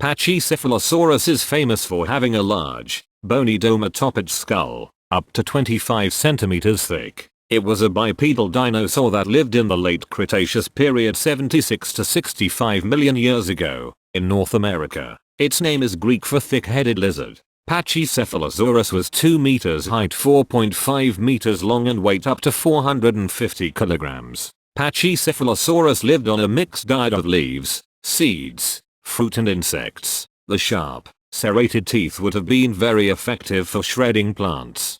Pachycephalosaurus is famous for having a large, bony dome atop its skull, up to 25 centimeters thick. It was a bipedal dinosaur that lived in the late Cretaceous period 76 to 65 million years ago, in North America. Its name is Greek for thick-headed lizard. Pachycephalosaurus was 2 meters height, 4.5 meters long, and weighed up to 450 kilograms. Pachycephalosaurus lived on a mixed diet of leaves, seeds, fruit and insects. The sharp, serrated teeth would have been very effective for shredding plants.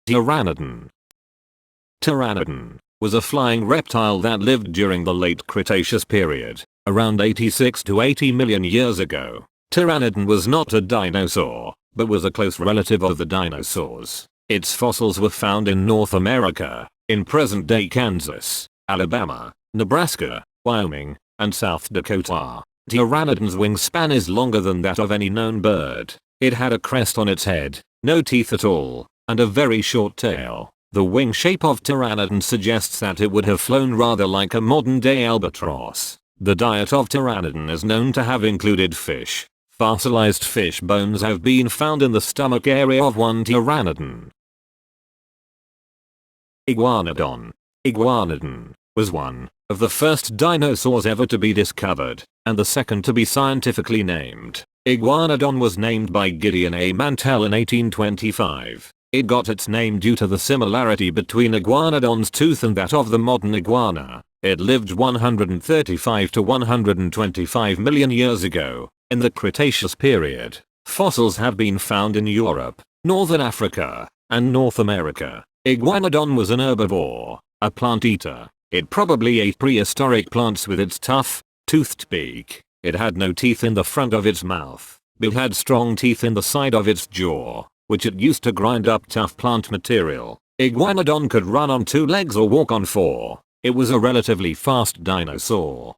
Pteranodon. Pteranodon was a flying reptile that lived during the late Cretaceous period, around 86 to 80 million years ago. Pteranodon was not a dinosaur, but was a close relative of the dinosaurs. Its fossils were found in North America, in present-day Kansas, Alabama, Nebraska, Wyoming, and South Dakota. Pteranodon's wingspan is longer than that of any known bird. It had a crest on its head, no teeth at all, and a very short tail. The wing shape of Pteranodon suggests that it would have flown rather like a modern-day albatross. The diet of Pteranodon is known to have included fish. Fossilized fish bones have been found in the stomach area of one Pteranodon. Iguanodon. Iguanodon was one of the first dinosaurs ever to be discovered, and the second to be scientifically named. Iguanodon was named by Gideon A. Mantell in 1825. It got its name due to the similarity between Iguanodon's tooth and that of the modern iguana. It lived 135 to 125 million years ago, in the Cretaceous period. Fossils have been found in Europe, Northern Africa, and North America. Iguanodon was an herbivore, a plant eater. It probably ate prehistoric plants with its tough, toothed beak. It had no teeth in the front of its mouth, but had strong teeth in the side of its jaw, which it used to grind up tough plant material. Iguanodon could run on 2 legs or walk on 4. It was a relatively fast dinosaur.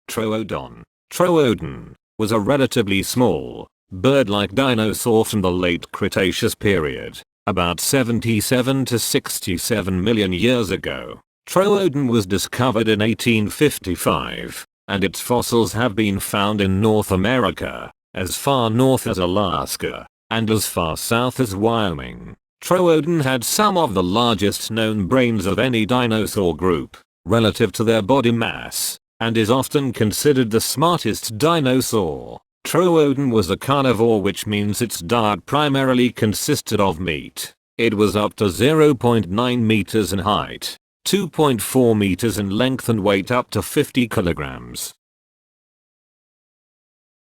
Troodon. Troodon was a relatively small, bird-like dinosaur from the late Cretaceous period, about 77 to 67 million years ago. Troodon was discovered in 1855, and its fossils have been found in North America, as far north as Alaska, and as far south as Wyoming. Troodon had some of the largest known brains of any dinosaur group, relative to their body mass, and is often considered the smartest dinosaur. Troodon was a carnivore, which means its diet primarily consisted of meat. It was up to 0.9 meters in height, 2.4 meters in length, and weighed up to 50 kilograms.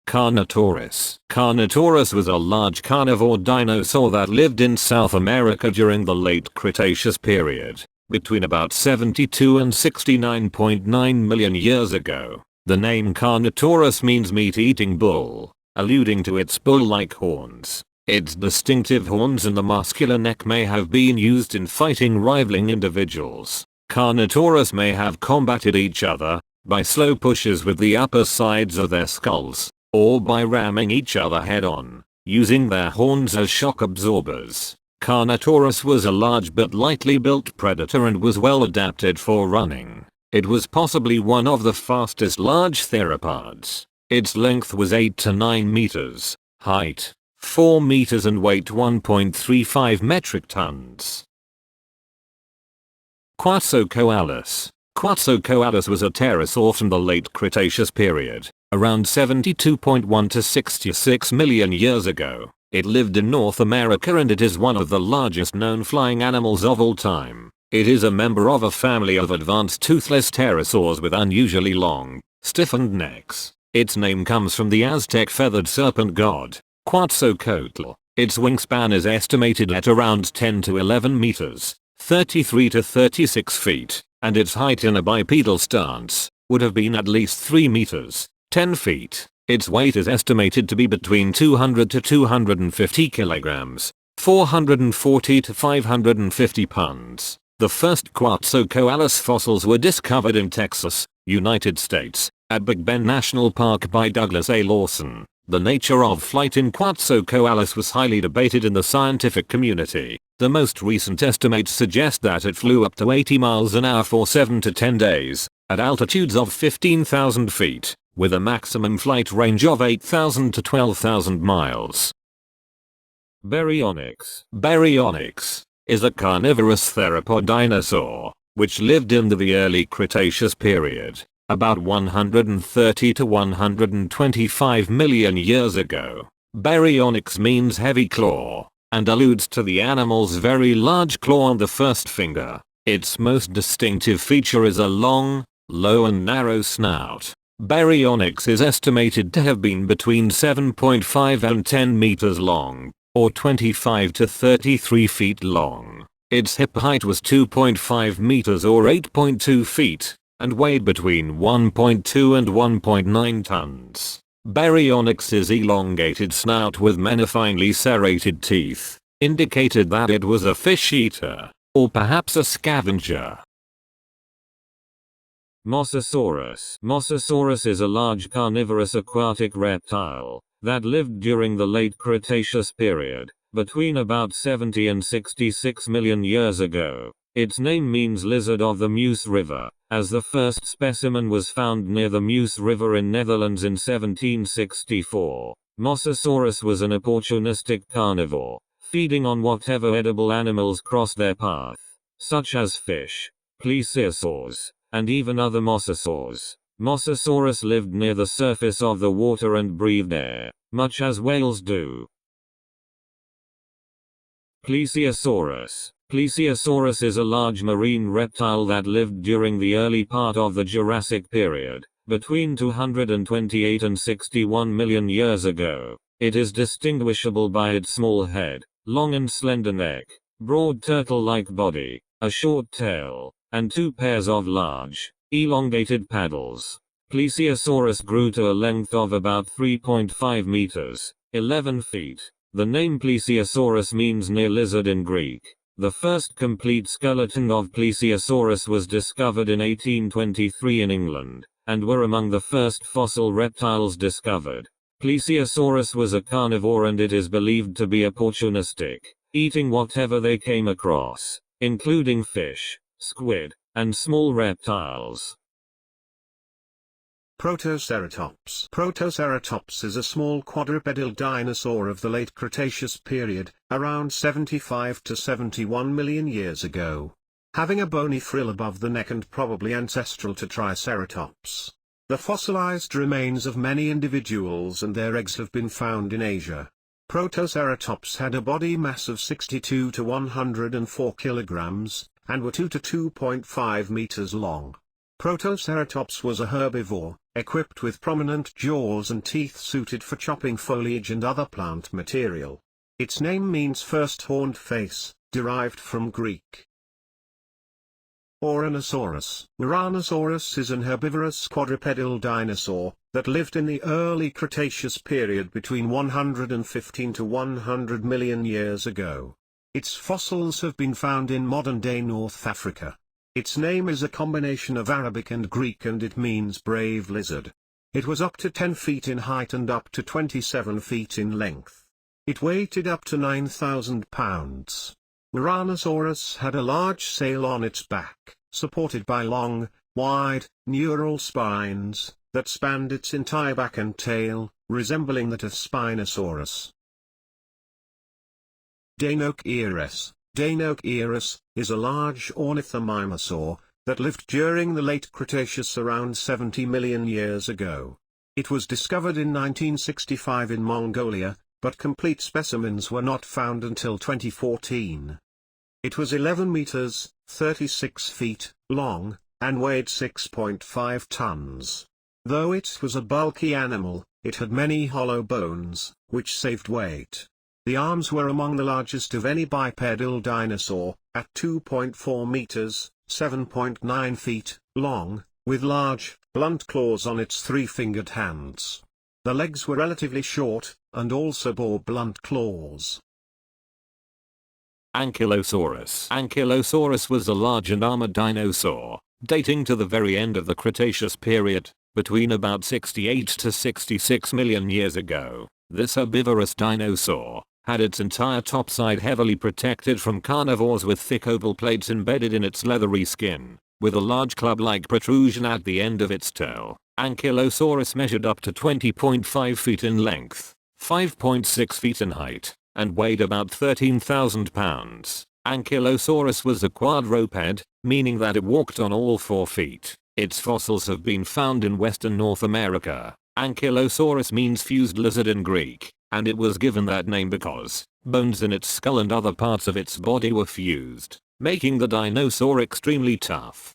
Carnotaurus. Carnotaurus was a large carnivore dinosaur that lived in South America during the late Cretaceous period, between about 72 and 69.9 million years ago. The name Carnotaurus means meat-eating bull, alluding to its bull-like horns. Its distinctive horns and the muscular neck may have been used in fighting rivaling individuals. Carnotaurus may have combated each other by slow pushes with the upper sides of their skulls, or by ramming each other head-on, using their horns as shock absorbers. Carnotaurus was a large but lightly built predator and was well adapted for running. It was possibly one of the fastest large theropods. Its length was 8 to 9 meters, height 4 meters, and weight 1.35 metric tons. Quetzalcoatlus. Quetzalcoatlus was a pterosaur from the late Cretaceous period, around 72.1 to 66 million years ago. It lived in North America, and it is one of the largest known flying animals of all time. It is a member of a family of advanced toothless pterosaurs with unusually long, stiffened necks. Its name comes from the Aztec feathered serpent god, Quetzalcoatl. Its wingspan is estimated at around 10 to 11 meters, 33 to 36 feet, and its height in a bipedal stance would have been at least 3 meters, 10 feet. Its weight is estimated to be between 200 to 250 kilograms, 440 to 550 pounds. The first Quetzalcoatlus fossils were discovered in Texas, United States, at Big Bend National Park by Douglas A. Lawson. The nature of flight in Quetzalcoatlus was highly debated in the scientific community. The most recent estimates suggest that it flew up to 80 miles an hour for 7 to 10 days, at altitudes of 15,000 feet, with a maximum flight range of 8,000 to 12,000 miles. Baryonyx. Baryonyx is a carnivorous theropod dinosaur, which lived in the early Cretaceous period, about 130 to 125 million years ago. Baryonyx means heavy claw, and alludes to the animal's very large claw on the first finger. Its most distinctive feature is a long, low and narrow snout. Baryonyx is estimated to have been between 7.5 and 10 meters long, or 25 to 33 feet long. Its hip height was 2.5 meters or 8.2 feet, and weighed between 1.2 and 1.9 tons. Baryonyx's elongated snout with many finely serrated teeth indicated that it was a fish eater, or perhaps a scavenger. Mosasaurus. Mosasaurus is a large carnivorous aquatic reptile that lived during the late Cretaceous period, between about 70 and 66 million years ago. Its name means lizard of the Meuse River, as the first specimen was found near the Meuse River in Netherlands in 1764. Mosasaurus was an opportunistic carnivore, feeding on whatever edible animals crossed their path, such as fish, plesiosaurs, and even other mosasaurs. Mosasaurus lived near the surface of the water and breathed air, much as whales do. Plesiosaurus. Plesiosaurus is a large marine reptile that lived during the early part of the Jurassic period, between 228 and 61 million years ago. It is distinguishable by its small head, long and slender neck, broad turtle-like body, a short tail, and two pairs of large, elongated paddles. Plesiosaurus grew to a length of about 3.5 meters, 11 feet. The name Plesiosaurus means near lizard in Greek. The first complete skeleton of Plesiosaurus was discovered in 1823 in England, and were among the first fossil reptiles discovered. Plesiosaurus was a carnivore, and it is believed to be opportunistic, eating whatever they came across, including fish, squid, and small reptiles. Protoceratops. Protoceratops is a small quadrupedal dinosaur of the late Cretaceous period, around 75 to 71 million years ago. Having a bony frill above the neck and probably ancestral to Triceratops. The fossilized remains of many individuals and their eggs have been found in Asia. Protoceratops had a body mass of 62 to 104 kilograms, and were 2 to 2.5 meters long. Protoceratops was a herbivore, equipped with prominent jaws and teeth suited for chopping foliage and other plant material. Its name means first horned face, derived from Greek. Ouranosaurus. Ouranosaurus is an herbivorous quadrupedal dinosaur that lived in the early Cretaceous period between 115 to 100 million years ago. Its fossils have been found in modern-day North Africa. Its name is a combination of Arabic and Greek, and it means brave lizard. It was up to 10 feet in height and up to 27 feet in length. It weighed up to 9,000 pounds. Ouranosaurus had a large sail on its back, supported by long, wide, neural spines, that spanned its entire back and tail, resembling that of Spinosaurus. Dinosaurus. Dinosaurus is a large ornithomimosaur that lived during the late Cretaceous around 70 million years ago. It was discovered in 1965 in Mongolia, but complete specimens were not found until 2014. It was 11 meters, 36 feet, long, and weighed 6.5 tons. Though it was a bulky animal, it had many hollow bones, which saved weight. The arms were among the largest of any bipedal dinosaur, at 2.4 meters, 7.9 feet, long, with large, blunt claws on its three-fingered hands. The legs were relatively short, and also bore blunt claws. Ankylosaurus. Ankylosaurus was a large and armored dinosaur, dating to the very end of the Cretaceous period, between about 68 to 66 million years ago. This herbivorous dinosaur had its entire topside heavily protected from carnivores with thick oval plates embedded in its leathery skin, with a large club-like protrusion at the end of its tail. Ankylosaurus measured up to 20.5 feet in length, 5.6 feet in height, and weighed about 13,000 pounds. Ankylosaurus was a quadruped, meaning that it walked on all 4 feet. Its fossils have been found in western North America. Ankylosaurus means fused lizard in Greek, and it was given that name because bones in its skull and other parts of its body were fused, making the dinosaur extremely tough.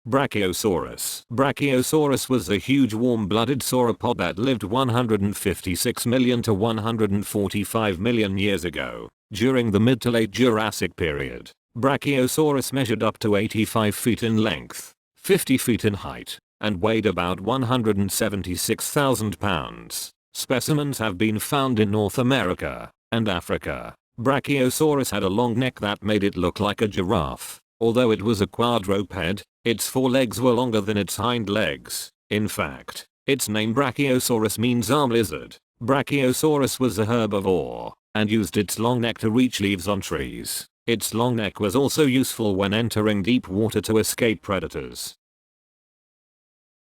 Brachiosaurus. Brachiosaurus was a huge warm-blooded sauropod that lived 156 million to 145 million years ago. During the mid to late Jurassic period, Brachiosaurus measured up to 85 feet in length, 50 feet in height, and weighed about 176,000 pounds. Specimens have been found in North America and Africa. Brachiosaurus had a long neck that made it look like a giraffe. Although it was a quadruped, its forelegs were longer than its hind legs. In fact, its name Brachiosaurus means arm lizard. Brachiosaurus was a herbivore and used its long neck to reach leaves on trees. Its long neck was also useful when entering deep water to escape predators.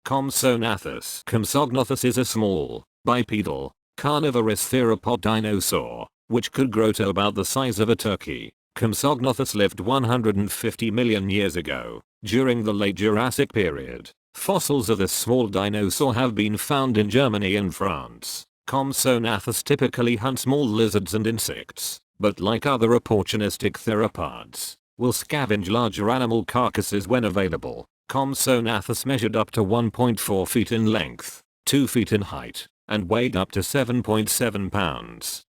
Compsognathus. Compsognathus is a small, bipedal, carnivorous theropod dinosaur, which could grow to about the size of a turkey. Compsognathus lived 150 million years ago, during the late Jurassic period. Fossils of this small dinosaur have been found in Germany and France. Compsognathus typically hunts small lizards and insects, but like other opportunistic theropods, will scavenge larger animal carcasses when available. Compsognathus measured up to 1.4 feet in length, 2 feet in height, and weighed up to 7.7 pounds.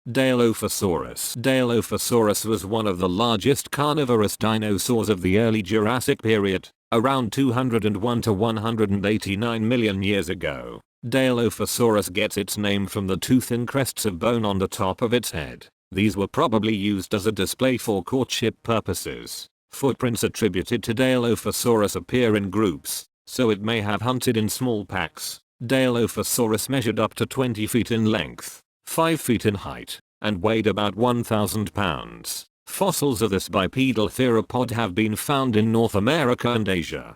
Dilophosaurus. Dilophosaurus was one of the largest carnivorous dinosaurs of the early Jurassic period, around 201 to 189 million years ago. Dilophosaurus gets its name from the tooth-thin crests of bone on the top of its head. These were probably used as a display for courtship purposes. Footprints attributed to Dilophosaurus appear in groups, so it may have hunted in small packs. Dilophosaurus measured up to 20 feet in length, 5 feet in height, and weighed about 1,000 pounds. Fossils of this bipedal theropod have been found in North America and Asia.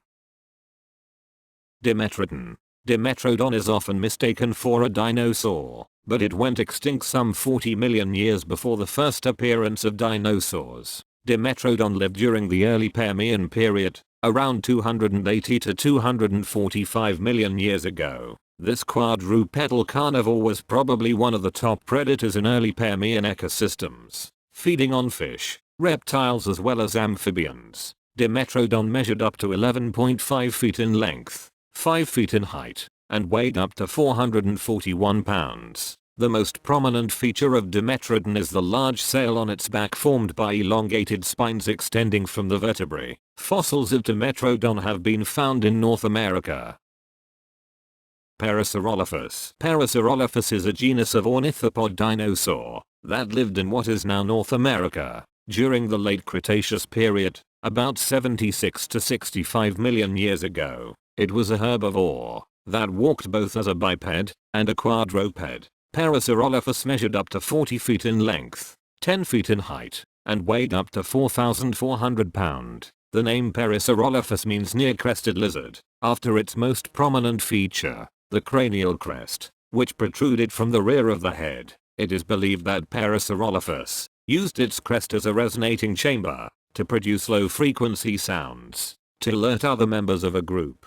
Dimetrodon. Dimetrodon is often mistaken for a dinosaur, but it went extinct some 40 million years before the first appearance of dinosaurs. Dimetrodon lived during the early Permian period, around 280 to 245 million years ago. This quadrupedal carnivore was probably one of the top predators in early Permian ecosystems, feeding on fish, reptiles as well as amphibians. Dimetrodon measured up to 11.5 feet in length, 5 feet in height, and weighed up to 441 pounds. The most prominent feature of Dimetrodon is the large sail on its back formed by elongated spines extending from the vertebrae. Fossils of Dimetrodon have been found in North America. Parasaurolophus. Parasaurolophus is a genus of ornithopod dinosaur that lived in what is now North America. During the late Cretaceous period, about 76 to 65 million years ago, it was a herbivore that walked both as a biped and a quadruped. Parasaurolophus measured up to 40 feet in length, 10 feet in height, and weighed up to 4,400 pounds. The name Parasaurolophus means near-crested lizard, after its most prominent feature, the cranial crest, which protruded from the rear of the head. It is believed that Parasaurolophus used its crest as a resonating chamber to produce low-frequency sounds to alert other members of a group.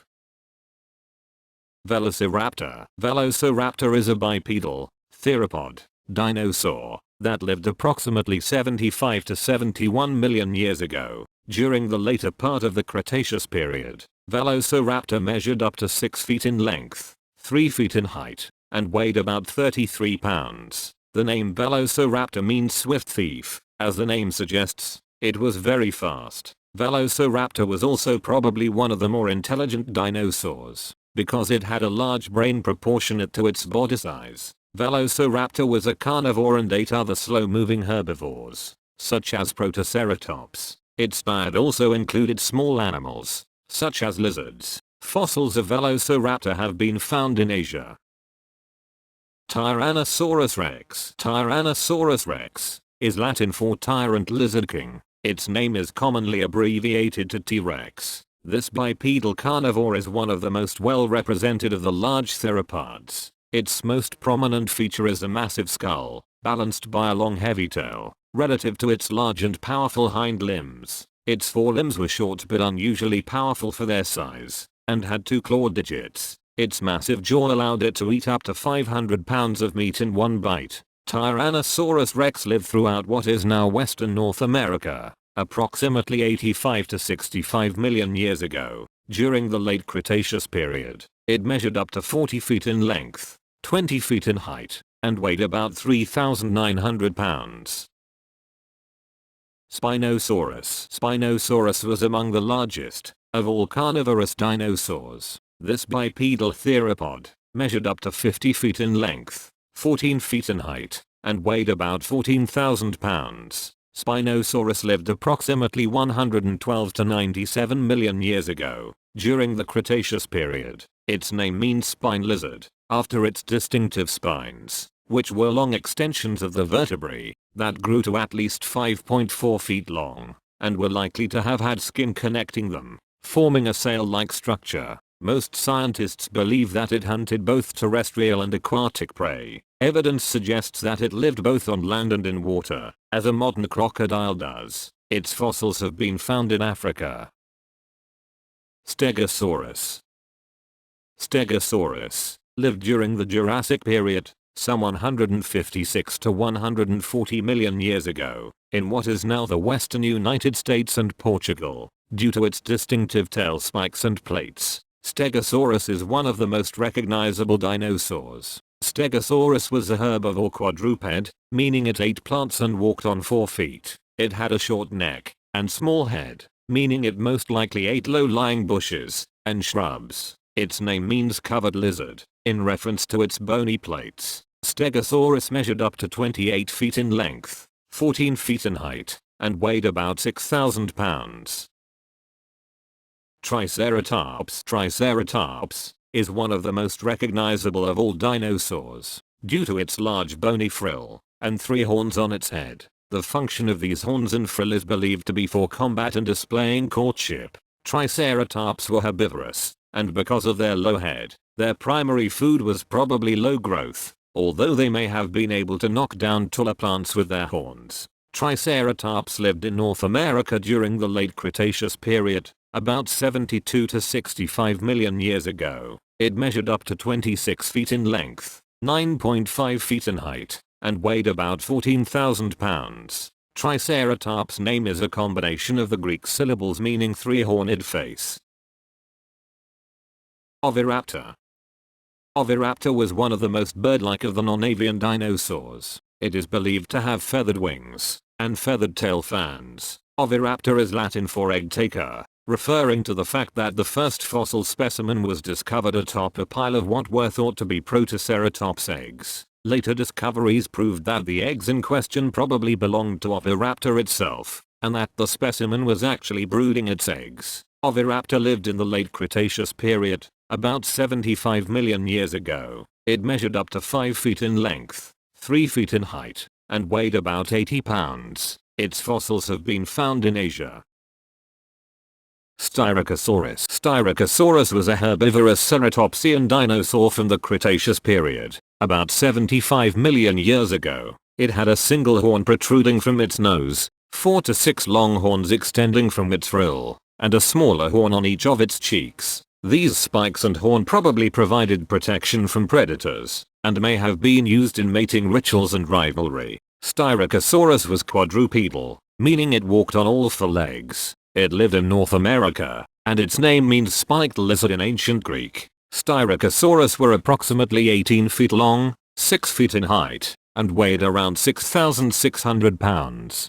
Velociraptor. Velociraptor is a bipedal, theropod, dinosaur that lived approximately 75 to 71 million years ago. During the later part of the Cretaceous period, Velociraptor measured up to 6 feet in length, 3 feet in height, and weighed about 33 pounds. The name Velociraptor means swift thief. As the name suggests, it was very fast. Velociraptor was also probably one of the more intelligent dinosaurs, because it had a large brain proportionate to its body size. Velociraptor was a carnivore and ate other slow-moving herbivores, such as Protoceratops. Its diet also included small animals, such as lizards. Fossils of Velociraptor have been found in Asia. Tyrannosaurus rex. Tyrannosaurus rex is Latin for tyrant lizard king. Its name is commonly abbreviated to T-Rex. This bipedal carnivore is one of the most well represented of the large theropods. Its most prominent feature is a massive skull, balanced by a long heavy tail, relative to its large and powerful hind limbs. Its forelimbs were short but unusually powerful for their size, and had 2 claw digits. Its massive jaw allowed it to eat up to 500 pounds of meat in one bite. Tyrannosaurus rex lived throughout what is now Western North America, approximately 85 to 65 million years ago. During the late Cretaceous period, it measured up to 40 feet in length, 20 feet in height, and weighed about 3,900 pounds. Spinosaurus. Spinosaurus was among the largest of all carnivorous dinosaurs. This bipedal theropod measured up to 50 feet in length, 14 feet in height, and weighed about 14,000 pounds. Spinosaurus lived approximately 112 to 97 million years ago, during the Cretaceous period. Its name means spine lizard, after its distinctive spines, which were long extensions of the vertebrae that grew to at least 5.4 feet long, and were likely to have had skin connecting them, forming a sail-like structure. Most scientists believe that it hunted both terrestrial and aquatic prey. Evidence suggests that it lived both on land and in water, as a modern crocodile does. Its fossils have been found in Africa. Stegosaurus. Stegosaurus lived during the Jurassic period, some 156 to 140 million years ago, in what is now the western United States and Portugal. Due to its distinctive tail spikes and plates, Stegosaurus is one of the most recognizable dinosaurs. Stegosaurus was a herbivore quadruped, meaning it ate plants and walked on 4 feet. It had a short neck and small head, meaning it most likely ate low-lying bushes and shrubs. Its name means covered lizard, in reference to its bony plates. Stegosaurus measured up to 28 feet in length, 14 feet in height, and weighed about 6,000 pounds. Triceratops. Triceratops is one of the most recognizable of all dinosaurs, due to its large bony frill and 3 horns on its head. The function of these horns and frill is believed to be for combat and displaying courtship. Triceratops were herbivorous, and because of their low head, their primary food was probably low growth, although they may have been able to knock down taller plants with their horns. Triceratops lived in North America during the late Cretaceous period, about 72 to 65 million years ago. It measured up to 26 feet in length, 9.5 feet in height, and weighed about 14,000 pounds. Triceratops' name is a combination of the Greek syllables meaning 3-horned face. Oviraptor. Oviraptor was one of the most bird-like of the non-avian dinosaurs. It is believed to have feathered wings and feathered tail fans. Oviraptor is Latin for egg taker, referring to the fact that the first fossil specimen was discovered atop a pile of what were thought to be Protoceratops eggs. Later discoveries proved that the eggs in question probably belonged to Oviraptor itself, and that the specimen was actually brooding its eggs. Oviraptor lived in the late Cretaceous period, about 75 million years ago. It measured up to 5 feet in length, 3 feet in height, and weighed about 80 pounds. Its fossils have been found in Asia. Styracosaurus. Styracosaurus was a herbivorous ceratopsian dinosaur from the Cretaceous period, about 75 million years ago. It had a single horn protruding from its nose, 4 to 6 long horns extending from its frill, and a smaller horn on each of its cheeks. These spikes and horn probably provided protection from predators, and may have been used in mating rituals and rivalry. Styracosaurus was quadrupedal, meaning it walked on all 4 legs. It lived in North America, and its name means spiked lizard in ancient Greek. Styracosaurus were approximately 18 feet long, 6 feet in height, and weighed around 6,600 pounds.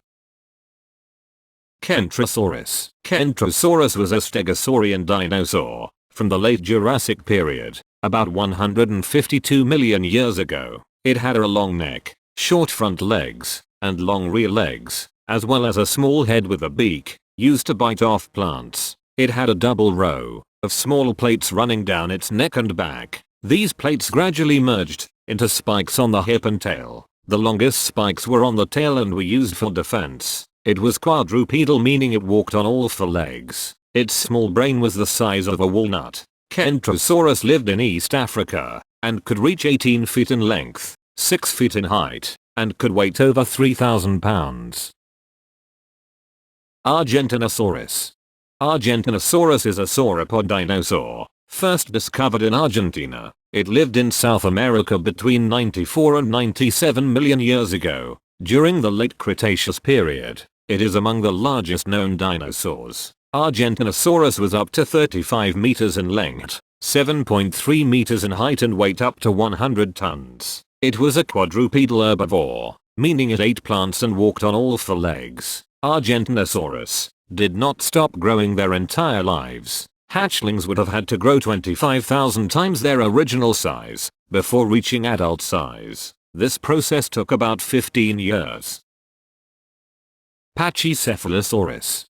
Kentrosaurus. Kentrosaurus was a stegosaurian dinosaur from the late Jurassic period, about 152 million years ago. It had a long neck, short front legs, and long rear legs, as well as a small head with a beak, used to bite off plants. It had a double row of small plates running down its neck and back. These plates gradually merged into spikes on the hip and tail. The longest spikes were on the tail and were used for defense. It was quadrupedal, meaning it walked on all 4 legs. Its small brain was the size of a walnut. Kentrosaurus lived in East Africa and could reach 18 feet in length, 6 feet in height, and could weight over 3,000 pounds. Argentinosaurus. Argentinosaurus is a sauropod dinosaur, first discovered in Argentina. It lived in South America between 94 and 97 million years ago, during the late Cretaceous period. It is among the largest known dinosaurs. Argentinosaurus was up to 35 meters in length, 7.3 meters in height and weighed up to 100 tons. It was a quadrupedal herbivore, meaning it ate plants and walked on all 4 legs. Argentinosaurus did not stop growing their entire lives. Hatchlings would have had to grow 25,000 times their original size before reaching adult size. This process took about 15 years. Pachycephalosaurus.